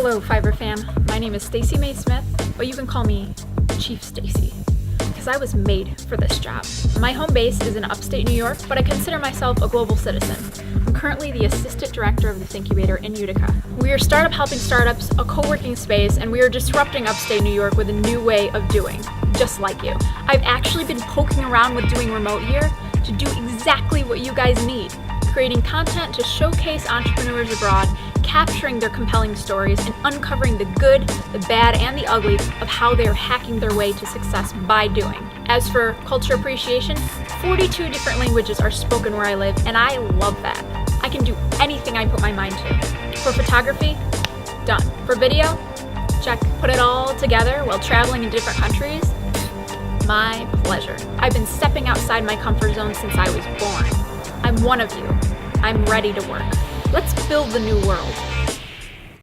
Hello Fiverr fam, my name is Stacey May Smith, but you can call me Chief Stacey, because I was made for this job. My home base is in upstate New York, but I consider myself a global citizen. I'm currently the assistant director of this incubator in Utica. We are startup helping startups, a co-working space, and we are disrupting upstate New York with a new way of doing, just like you. I've actually been poking around with doing remote here to do exactly what you guys need, creating content to showcase entrepreneurs abroad, capturing their compelling stories, and uncovering the good, the bad, and the ugly of how they are hacking their way to success by doing. As for culture appreciation, 42 different languages are spoken where I live, and I love that. I can do anything I put my mind to. For photography, done. For video, check. Put it all together while traveling in different countries, my pleasure. I've been stepping outside my comfort zone since I was born. I'm one of you. I'm ready to work. Let's build the new world.